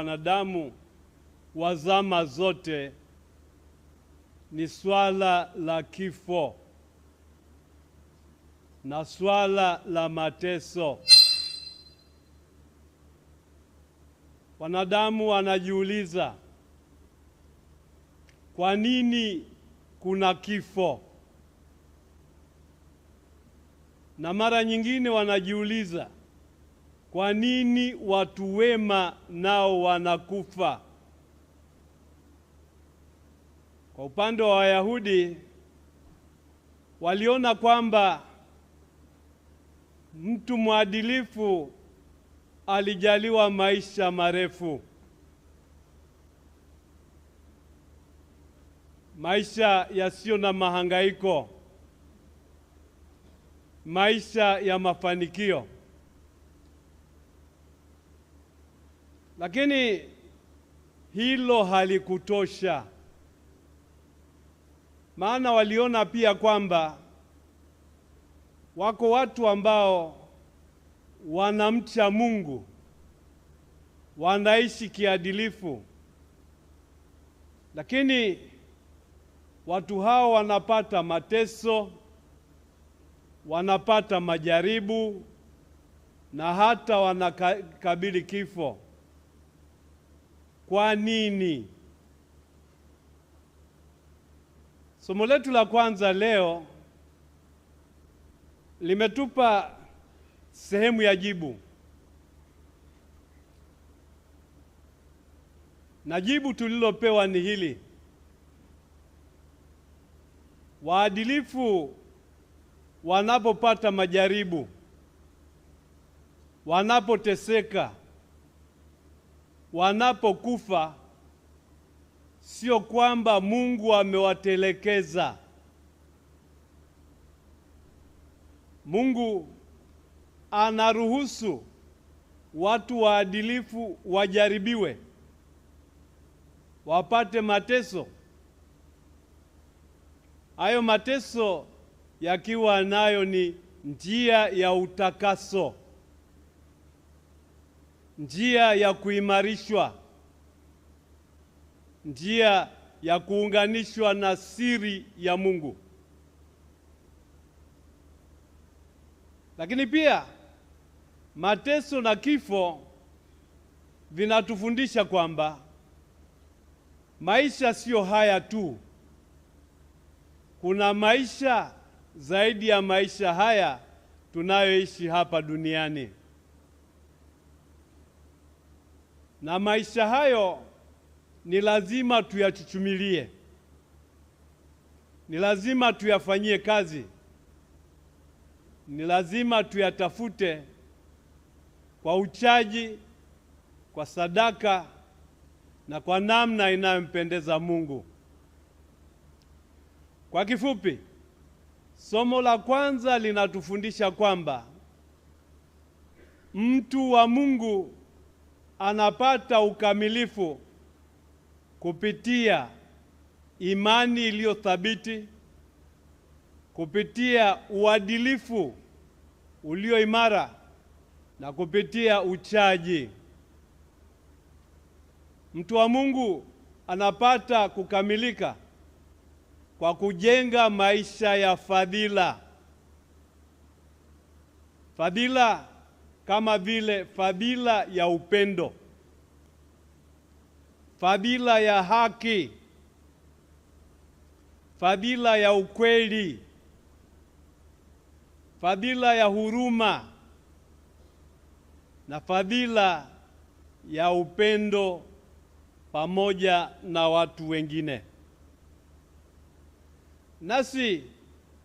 wanadamu wa zama zote ni swala la kifo na swala la mateso. Wanadamu wanajiuliza, kwa nini kuna kifo? Na mara nyingine wanajiuliza, kwa nini watu wema nao wanakufa? Kwa upande wa Wayahudi, waliona kwamba mtu mwadilifu alijaliwa maisha marefu, maisha yasiyo na mahangaiko, maisha ya mafanikio. Lakini hilo halikutosha, maana waliona pia kwamba wako watu ambao wanamcha Mungu, wanaishi kiadilifu, lakini watu hao wanapata mateso, wanapata majaribu na hata wanakabili kifo. Kwa nini? Somo letu la kwanza leo limetupa sehemu ya jibu. Na jibu tulilopewa ni hili: waadilifu wanapopata majaribu, wanapoteseka, wanapokufa, sio kwamba Mungu amewatelekeza. Mungu anaruhusu watu waadilifu wajaribiwe, wapate mateso. Hayo mateso yakiwa nayo ni njia ya utakaso, njia ya kuimarishwa, njia ya kuunganishwa na siri ya Mungu. Lakini pia mateso na kifo vinatufundisha kwamba maisha sio haya tu. Kuna maisha zaidi ya maisha haya tunayoishi hapa duniani. Na maisha hayo ni lazima tuyachuchumilie, ni lazima tuyafanyie kazi, ni lazima tuyatafute kwa uchaji, kwa sadaka na kwa namna inayompendeza Mungu. Kwa kifupi, somo la kwanza linatufundisha kwamba mtu wa Mungu anapata ukamilifu kupitia imani iliyo thabiti, kupitia uadilifu ulio imara na kupitia uchaji. Mtu wa Mungu anapata kukamilika kwa kujenga maisha ya fadhila. Fadhila kama vile fadhila ya upendo, fadhila ya haki, fadhila ya ukweli, fadhila ya huruma na fadhila ya upendo pamoja na watu wengine. Nasi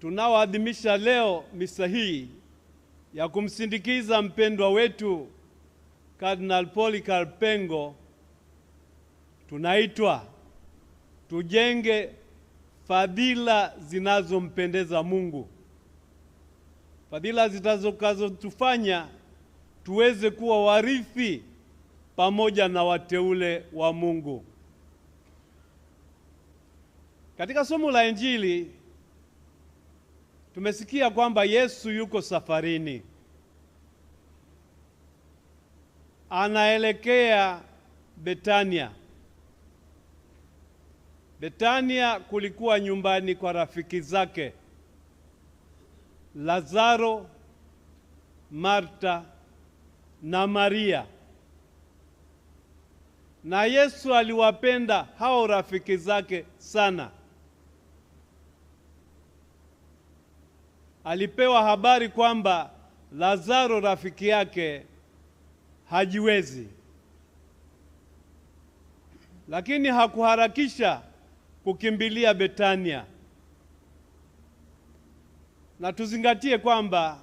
tunaoadhimisha leo misa hii ya kumsindikiza mpendwa wetu Kardinal Polycarp Pengo, tunaitwa tujenge fadhila zinazompendeza Mungu, fadhila zitakazotufanya tuweze kuwa warithi pamoja na wateule wa Mungu. Katika somo la Injili tumesikia kwamba Yesu yuko safarini, anaelekea Betania. Betania kulikuwa nyumbani kwa rafiki zake Lazaro, Marta na Maria. Na Yesu aliwapenda hao rafiki zake sana. Alipewa habari kwamba Lazaro rafiki yake hajiwezi, lakini hakuharakisha kukimbilia Betania. Na tuzingatie kwamba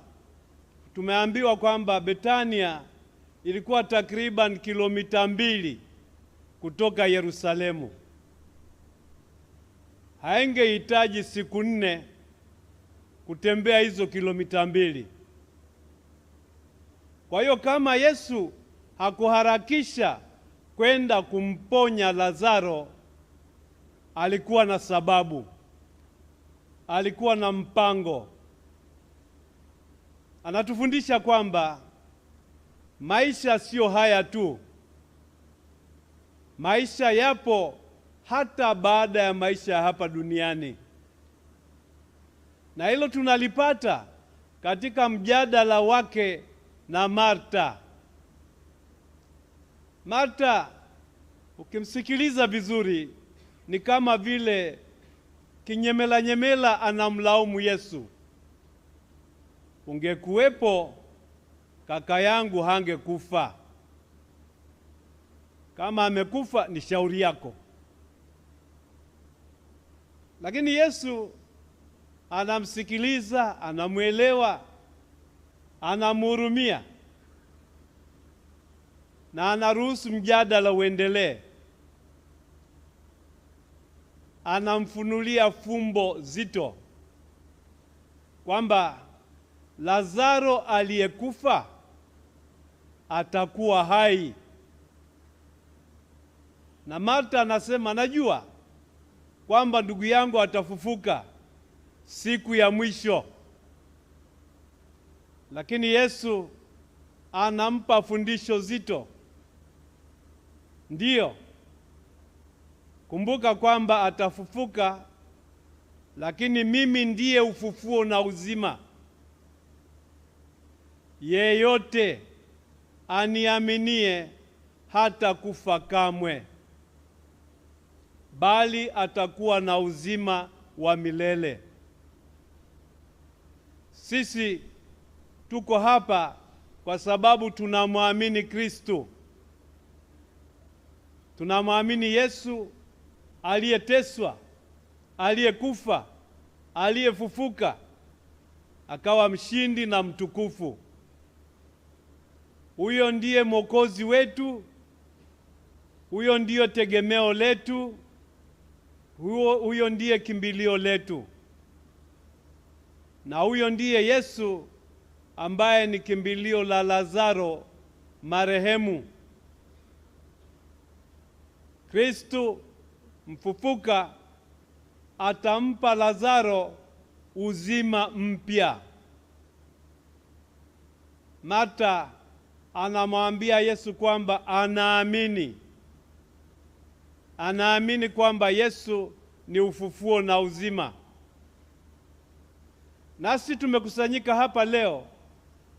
tumeambiwa kwamba Betania ilikuwa takriban kilomita 2 kutoka Yerusalemu. Haingehitaji siku 4 kutembea hizo kilomita 2. Kwa hiyo kama Yesu hakuharakisha kwenda kumponya Lazaro, alikuwa na sababu, alikuwa na mpango. Anatufundisha kwamba maisha sio haya tu. Maisha yapo hata baada ya maisha hapa duniani. Na hilo tunalipata katika mjadala wake na Marta. Marta, ukimsikiliza vizuri, ni kama vile kinyemela anamlaumu Yesu. Ungekuwepo kaka yangu hangekufa. Kama amekufa ni shauri yako. Lakini Yesu anamsikiliza, anamuelewa, anamhurumia na anaruhusu mjadala uendelee. Anamfunulia fumbo zito kwamba Lazaro aliyekufa atakuwa hai. Na Marta anasema, najua kwamba ndugu yangu atafufuka siku ya mwisho. Lakini Yesu anampa fundisho zito. Ndiyo, kumbuka kwamba atafufuka, lakini mimi ndiye ufufuo na uzima. Yeyote aniaminie hata kufa kamwe, bali atakuwa na uzima wa milele. Sisi tuko hapa kwa sababu tunamwamini Kristo. Tunamwamini Yesu aliyeteswa, aliyekufa, aliyefufuka, akawa mshindi na mtukufu. Huyo ndiye Mwokozi wetu, huyo ndiyo tegemeo letu, huyo ndiye kimbilio letu. Na huyo ndiye Yesu ambaye ni kimbilio la Lazaro marehemu. Kristo mfufuka atampa Lazaro uzima mpya. Marta anamwambia Yesu kwamba anaamini kwamba Yesu ni ufufuo na uzima. Nasi tumekusanyika hapa leo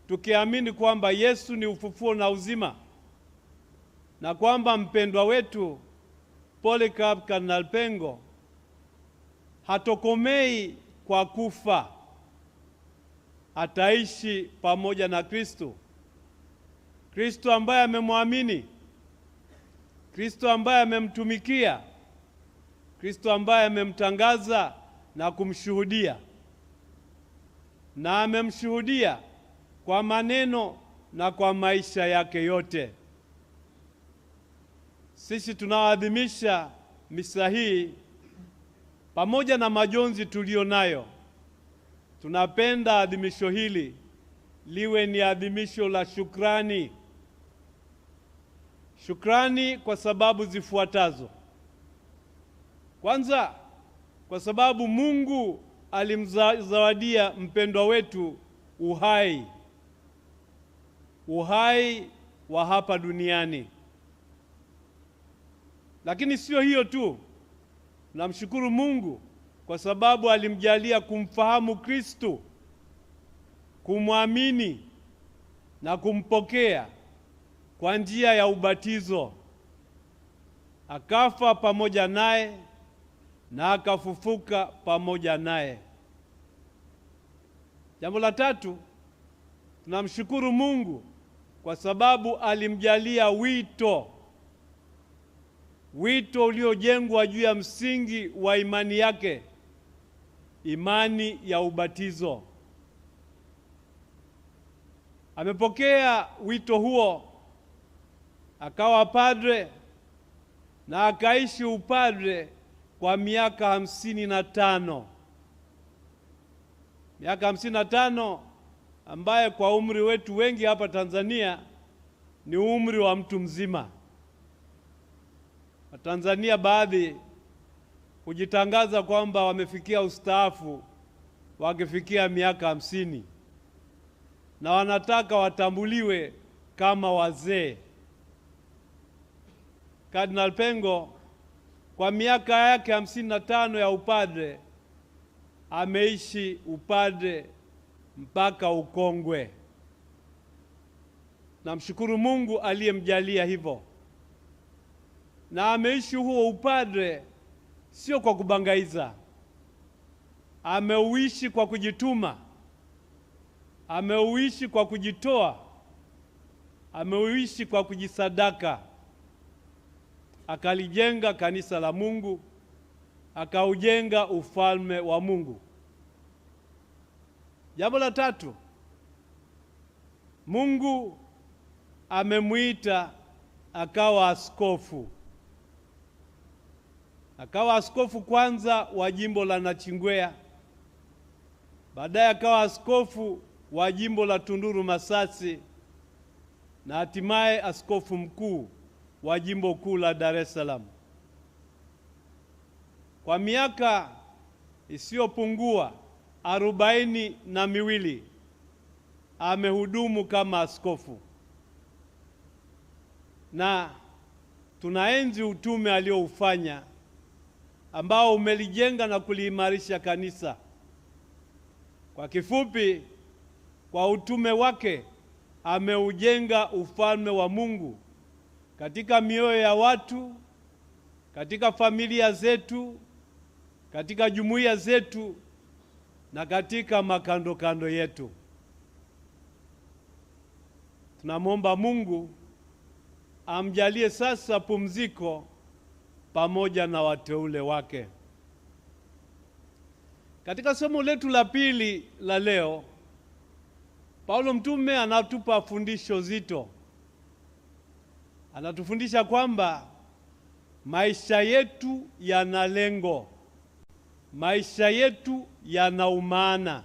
tukiamini kwamba Yesu ni ufufuo na uzima, na kwamba mpendwa wetu Polycarp Kardinal Pengo hatokomei kwa kufa, ataishi pamoja na Kristo. Kristo ambaye amemwamini, Kristo ambaye amemtumikia, Kristo ambaye amemtangaza na kumshuhudia, na amemshuhudia kwa maneno na kwa maisha yake yote. Sisi tunaadhimisha misa hii pamoja na majonzi tulio nayo. Tunapenda adhimisho hili liwe ni adhimisho la shukrani. Shukrani kwa sababu zifuatazo. Kwanza, kwa sababu Mungu alimzawadia mpendwa wetu uhai wa hapa duniani. Lakini sio hiyo tu, namshukuru Mungu kwa sababu alimjalia kumfahamu Kristo, kumwamini na kumpokea kwa njia ya ubatizo. Akafa pamoja naye na akafufuka pamoja naye. Jambo la tatu, tunamshukuru Mungu kwa sababu alimjalia wito uliojengwa juu ya msingi wa imani yake, imani ya ubatizo. Amepokea wito huo, akawa padre na akaishi upadre kwa miaka 55. Miaka 55 ambaye kwa umri wetu wengi hapa Tanzania ni umri wa mtu mzima. Watanzania baadhi hujitangaza kwamba wamefikia ustaafu wakifikia miaka 50 na wanataka watambuliwe kama wazee. Kardinal Pengo kwa miaka yake 55 ya upadre ameishi upadre mpaka ukongwe. Namshukuru Mungu aliyemjalia hivyo. Na ameishi huo upadre sio kwa kubangaiza. Ameuishi kwa kujituma. Ameuishi kwa kujitoa. Ameuishi kwa kujisadaka. Akalijenga kanisa la Mungu, akaujenga ufalme wa Mungu. Jambo la tatu, Mungu amemuita akawa askofu. Akawa askofu kwanza wa jimbo la Nachingwea, baadaye akawa askofu wa jimbo la Tunduru Masasi, na hatimaye askofu mkuu wa jimbo kuu la Dar es Salaam. Kwa miaka isiyopungua 42 amehudumu kama askofu, na tunaenzi utume alioufanya ambao umelijenga na kuliimarisha kanisa. Kwa kifupi, kwa utume wake ameujenga ufalme wa Mungu katika mioyo ya watu, katika familia zetu, katika jumuiya zetu na katika makando kando yetu. Tunamwomba Mungu amjalie sasa pumziko pamoja na wateule wake. Katika somo letu la pili la leo, Paulo mtume anatupa fundisho zito. Anatufundisha kwamba maisha yetu yana lengo, maisha yetu yana umaana.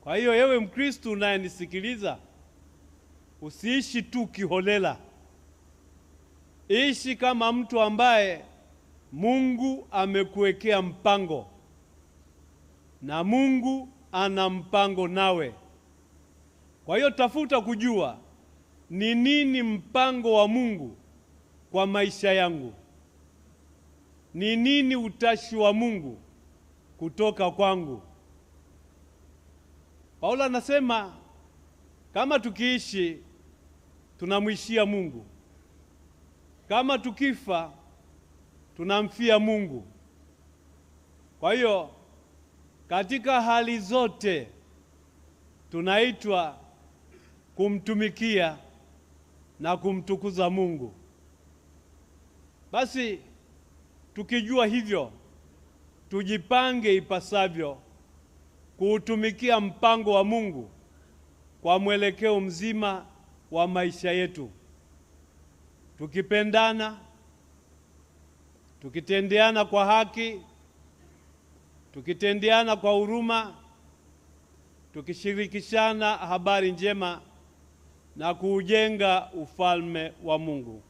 Kwa hiyo ewe Mkristo unayenisikiliza, usiishi tu kiholela. Ishi kama mtu ambaye Mungu amekuwekea mpango, na Mungu ana mpango nawe. Kwa hiyo tafuta kujua ni nini mpango wa Mungu kwa maisha yangu. Ni nini utashi wa Mungu kutoka kwangu. Paulo anasema kama tukiishi tunamwishia Mungu, kama tukifa tunamfia Mungu. Kwa hiyo katika hali zote tunaitwa kumtumikia na kumtukuza Mungu. Basi tukijua hivyo, tujipange ipasavyo kuutumikia mpango wa Mungu kwa mwelekeo mzima wa maisha yetu, tukipendana, tukitendeana kwa haki, tukitendeana kwa huruma, tukishirikishana habari njema na kuujenga ufalme wa Mungu.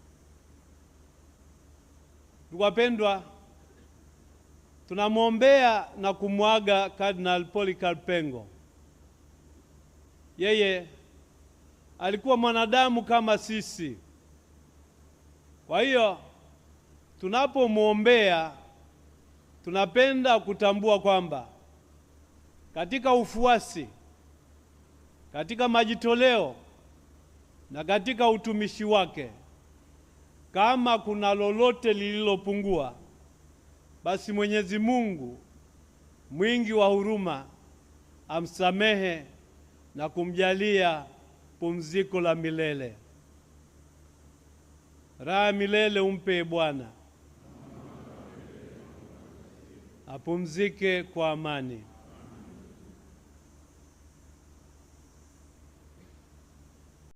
Ndugu wapendwa, tunamwombea na kumwaga Kardinal Polycarp Pengo. Yeye alikuwa mwanadamu kama sisi. Kwa hiyo tunapomwombea tunapenda kutambua kwamba katika ufuasi, katika majitoleo na katika utumishi wake, kama kuna lolote lililopungua, basi Mwenyezi Mungu mwingi wa huruma amsamehe na kumjalia pumziko la milele. Raha milele umpe Bwana, apumzike kwa amani.